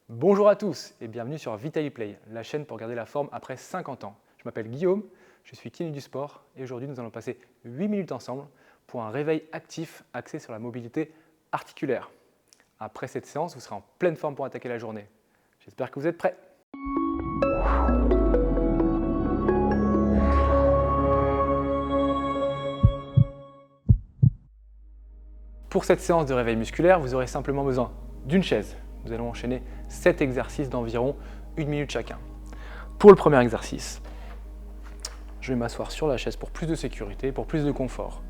Bonjour à tous et bienvenue sur Vitaliplay, la chaîne pour garder la forme après 50 ans. Je m'appelle Guillaume, je suis kiné du sport et aujourd'hui nous allons passer 8 minutes ensemble pour un réveil actif axé sur la mobilité articulaire. Après cette séance, vous serez en pleine forme pour attaquer la journée. J'espère que vous êtes prêts. Pour cette séance de réveil musculaire, vous aurez simplement besoin d'une chaise. Nous allons enchaîner 7 exercices d'environ 1 minute chacun. Pour le premier exercice, je vais m'asseoir sur la chaise pour plus de sécurité, pour plus de confort.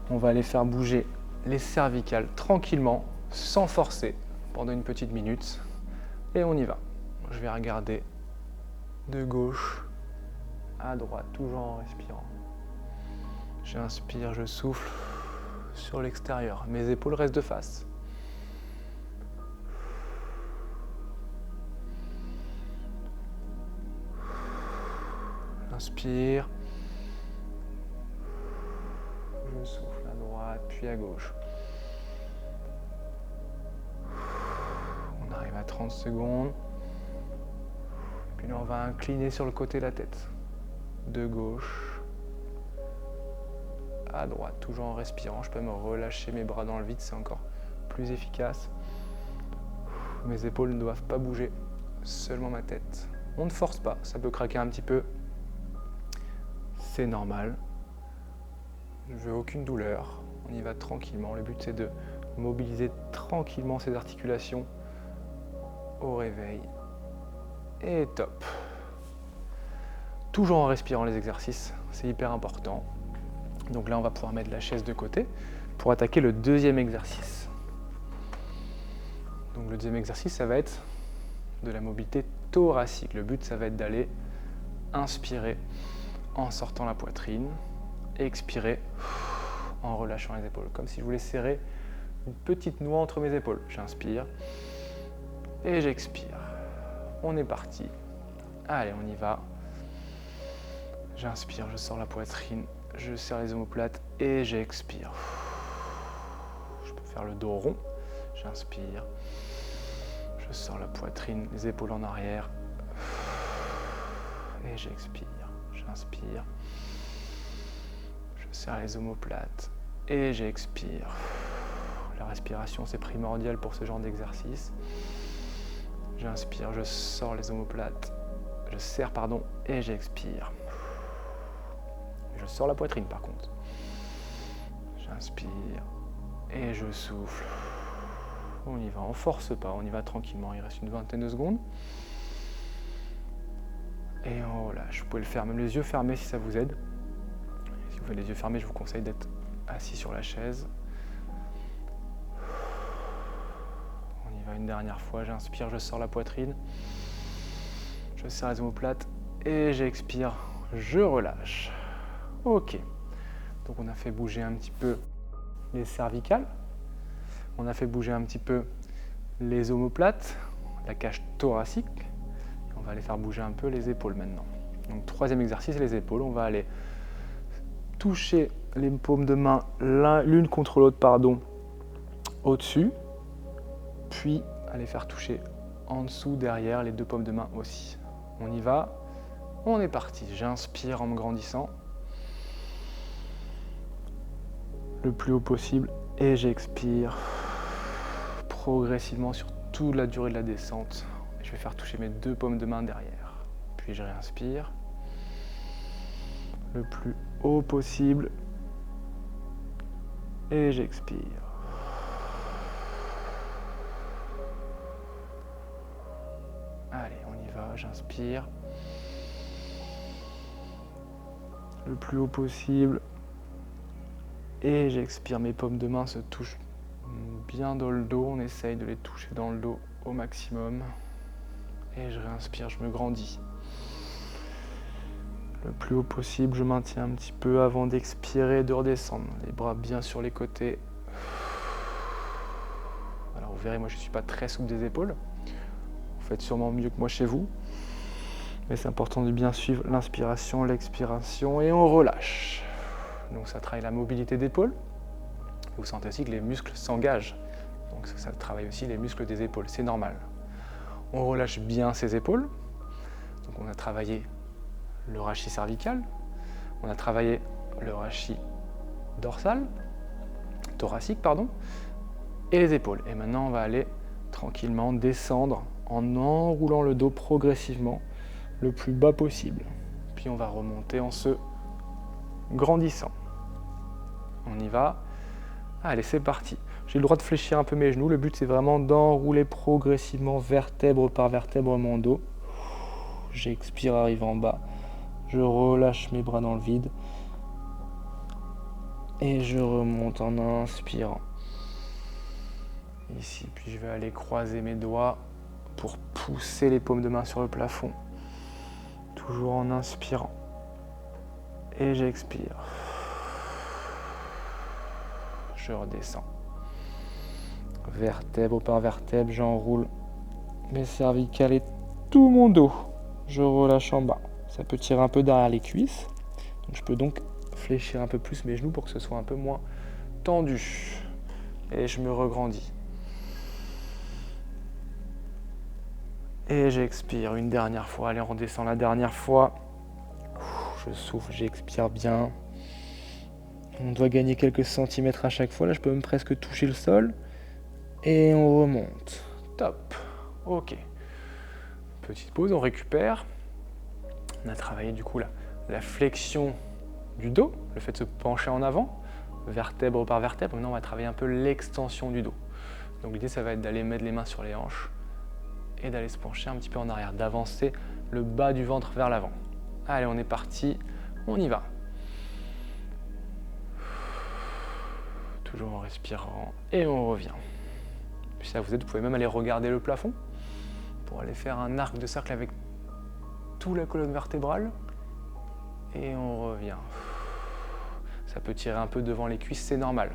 On va aller faire bouger les cervicales tranquillement, sans forcer, pendant une petite minute. Et on y va. Je vais regarder de gauche à droite, toujours en respirant. J'inspire, je souffle sur l'extérieur. Mes épaules restent de face. J'inspire. Je souffle à droite, puis à gauche. On arrive à 30 secondes. Puis là, on va incliner sur le côté de la tête. De gauche à droite, toujours en respirant. Je peux me relâcher mes bras dans le vide, c'est encore plus efficace. Mes épaules ne doivent pas bouger, seulement ma tête. On ne force pas, ça peut craquer un petit peu. C'est normal. Je veux aucune douleur. On y va tranquillement. Le but, c'est de mobiliser tranquillement ces articulations au réveil. Et top. Toujours en respirant les exercices, c'est hyper important. Donc là, on va pouvoir mettre la chaise de côté pour attaquer le deuxième exercice. Donc le deuxième exercice, ça va être de la mobilité thoracique. Le but, ça va être d'aller inspirer en sortant la poitrine, expirer en relâchant les épaules, comme si je voulais serrer une petite noix entre mes épaules. J'inspire et j'expire. On est parti. Allez, on y va. J'inspire, je sors la poitrine, je serre les omoplates et j'expire. Je peux faire le dos rond. J'inspire, je sors la poitrine, les épaules en arrière et j'expire. J'inspire, je serre les omoplates et j'expire. La respiration, c'est primordial pour ce genre d'exercice. J'inspire, je sors les omoplates, je serre, et j'expire. Je sors la poitrine par contre. J'inspire et je souffle. On y va, on force pas, on y va tranquillement. Il reste une vingtaine de secondes. Et on relâche. Vous pouvez le faire même les yeux fermés si ça vous aide. Si vous avez les yeux fermés, je vous conseille d'être assis sur la chaise. On y va une dernière fois. J'inspire, je sors la poitrine. Je serre les omoplates et j'expire. Je relâche. Ok. Donc on a fait bouger un petit peu les cervicales. On a fait bouger un petit peu les omoplates, la cage thoracique. On va aller faire bouger un peu les épaules maintenant. Donc troisième exercice, les épaules. On va aller toucher les paumes de main l'une contre l'autre, au-dessus. Puis aller faire toucher en dessous, derrière, les deux paumes de main aussi. On y va. On est parti. J'inspire en me grandissant le plus haut possible et j'expire progressivement sur toute la durée de la descente. Je vais faire toucher mes deux paumes de main derrière. Puis je réinspire le plus haut possible et j'expire. Allez, on y va, j'inspire le plus haut possible et j'expire. Mes paumes de main se touchent bien dans le dos, on essaye de les toucher dans le dos au maximum. Et je réinspire, je me grandis. Le plus haut possible, je maintiens un petit peu avant d'expirer, de redescendre. Les bras bien sur les côtés. Alors vous verrez, moi je ne suis pas très souple des épaules. Vous faites sûrement mieux que moi chez vous. Mais c'est important de bien suivre l'inspiration, l'expiration et on relâche. Donc ça travaille la mobilité d'épaule. Vous sentez aussi que les muscles s'engagent. Donc ça travaille aussi les muscles des épaules, c'est normal. On relâche bien ses épaules. Donc on a travaillé le rachis cervical, on a travaillé le rachis dorsal, thoracique, pardon, et les épaules. Et maintenant, on va aller tranquillement descendre en enroulant le dos progressivement le plus bas possible. Puis on va remonter en se grandissant. On y va. Allez, c'est parti. J'ai le droit de fléchir un peu mes genoux. Le but, c'est vraiment d'enrouler progressivement, vertèbre par vertèbre, mon dos. J'expire, arrive en bas. Je relâche mes bras dans le vide. Et je remonte en inspirant. Ici, puis je vais aller croiser mes doigts pour pousser les paumes de main sur le plafond. Toujours en inspirant. Et j'expire. Je redescends. Vertèbre par vertèbre, j'enroule mes cervicales et tout mon dos. Je relâche en bas. Ça peut tirer un peu derrière les cuisses. Donc je peux donc fléchir un peu plus mes genoux pour que ce soit un peu moins tendu. Et je me regrandis. Et j'expire une dernière fois. Allez, on redescend la dernière fois. Je souffle, j'expire bien. On doit gagner quelques centimètres à chaque fois. Là, je peux même presque toucher le sol. Et on remonte. Top. Ok. Petite pause, on récupère. On a travaillé du coup la flexion du dos, le fait de se pencher en avant, vertèbre par vertèbre. Maintenant, on va travailler un peu l'extension du dos. Donc l'idée, ça va être d'aller mettre les mains sur les hanches et d'aller se pencher un petit peu en arrière, d'avancer le bas du ventre vers l'avant. Allez, on est parti, on y va. Toujours en respirant et on revient. Puis ça vous aide, vous pouvez même aller regarder le plafond pour aller faire un arc de cercle avec toute la colonne vertébrale. Et on revient. Ça peut tirer un peu devant les cuisses, c'est normal.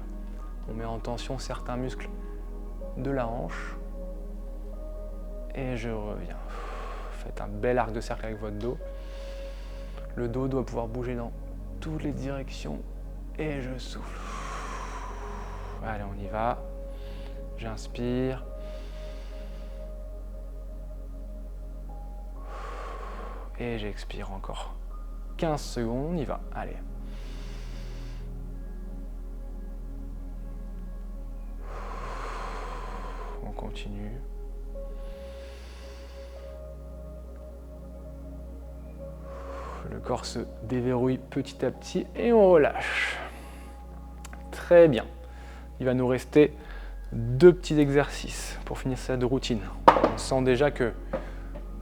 On met en tension certains muscles de la hanche. Et je reviens. Faites un bel arc de cercle avec votre dos. Le dos doit pouvoir bouger dans toutes les directions. Et je souffle. Allez, on y va. J'inspire. Et j'expire encore. 15 secondes, on y va. Allez. On continue. Le corps se déverrouille petit à petit et on relâche. Très bien. Il va nous rester 2 petits exercices pour finir cette routine. On sent déjà que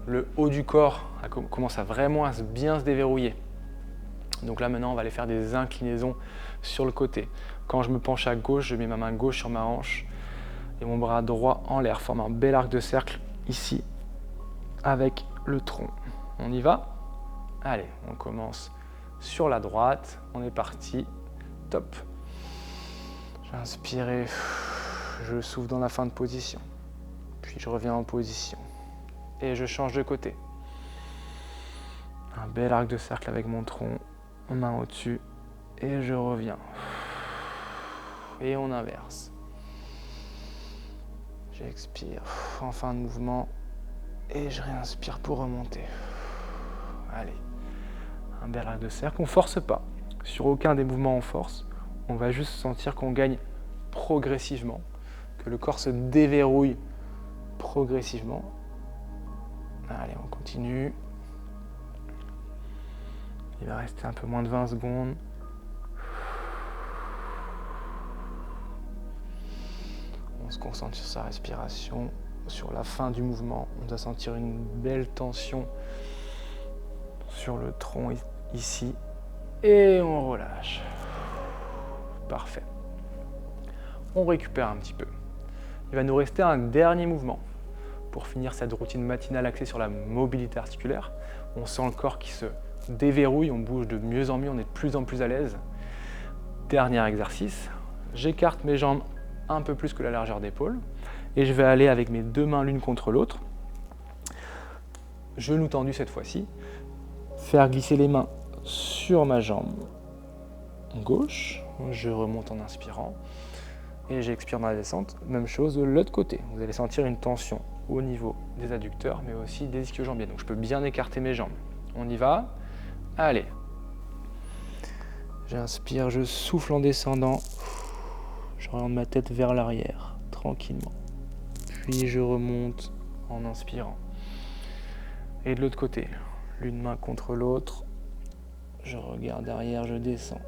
le haut du corps commence à vraiment bien se déverrouiller. Donc là maintenant on va aller faire des inclinaisons sur le côté. Quand je me penche à gauche, je mets ma main gauche sur ma hanche et mon bras droit en l'air, forme un bel arc de cercle ici avec le tronc. On y va? Allez, on commence sur la droite, on est parti, top. J'inspire et je souffle dans la fin de position. Puis je reviens en position et je change de côté. Un bel arc de cercle avec mon tronc, main au-dessus et je reviens. Et on inverse. J'expire en fin de mouvement et je réinspire pour remonter. Allez, un bel arc de cercle, on ne force pas. Sur aucun des mouvements on force, on va juste sentir qu'on gagne progressivement, que le corps se déverrouille progressivement. Allez, on continue. Il va rester un peu moins de 20 secondes. On se concentre sur sa respiration, sur la fin du mouvement. On doit sentir une belle tension sur le tronc ici. Et on relâche. Parfait. On récupère un petit peu. Il va nous rester un dernier mouvement pour finir cette routine matinale axée sur la mobilité articulaire. On sent le corps qui se déverrouille, on bouge de mieux en mieux, on est de plus en plus à l'aise. Dernier exercice, j'écarte mes jambes un peu plus que la largeur d'épaule et je vais aller avec mes 2 mains l'une contre l'autre, genoux tendus cette fois-ci, faire glisser les mains sur ma jambe gauche, je remonte en inspirant et j'expire dans la descente, même chose de l'autre côté. Vous allez sentir une tension au niveau des adducteurs, mais aussi des ischio-jambiers. Donc je peux bien écarter mes jambes. On y va. Allez. J'inspire, je souffle en descendant. J'oriente ma tête vers l'arrière, tranquillement. Puis je remonte en inspirant. Et de l'autre côté, l'une main contre l'autre. Je regarde derrière, je descends.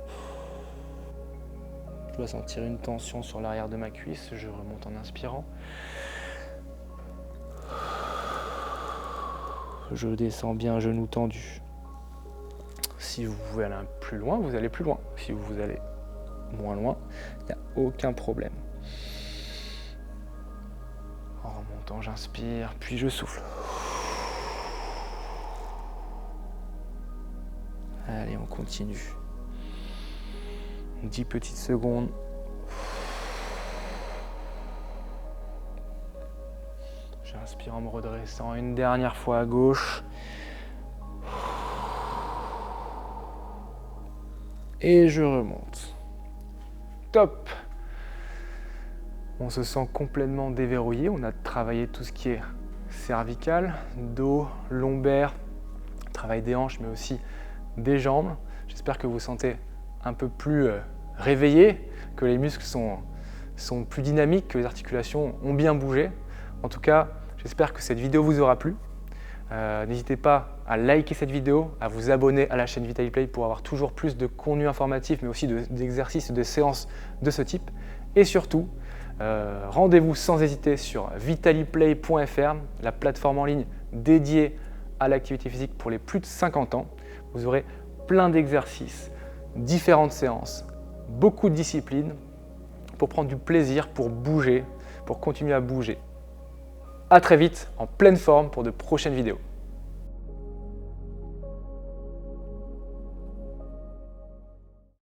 Je dois sentir une tension sur l'arrière de ma cuisse. Je remonte en inspirant. Je descends bien, genou tendu. Si vous pouvez aller plus loin, vous allez plus loin. Si vous allez moins loin, il n'y a aucun problème. En remontant, j'inspire, puis je souffle. Allez, on continue. 10 petites secondes. J'inspire en me redressant une dernière fois à gauche. Et je remonte. Top! On se sent complètement déverrouillé. On a travaillé tout ce qui est cervical, dos, lombaire, travail des hanches, mais aussi des jambes. J'espère que vous vous sentez un peu plus réveillé, que les muscles sont plus dynamiques, que les articulations ont bien bougé. En tout cas, j'espère que cette vidéo vous aura plu. N'hésitez pas à liker cette vidéo, à vous abonner à la chaîne Vitaliplay pour avoir toujours plus de contenu informatif, mais aussi d'exercices et de séances de ce type. Et surtout, rendez-vous sans hésiter sur vitaliplay.fr, la plateforme en ligne dédiée à l'activité physique pour les plus de 50 ans. Vous aurez plein d'exercices, différentes séances, beaucoup de disciplines pour prendre du plaisir, pour bouger, pour continuer à bouger. À très vite, en pleine forme pour de prochaines vidéos.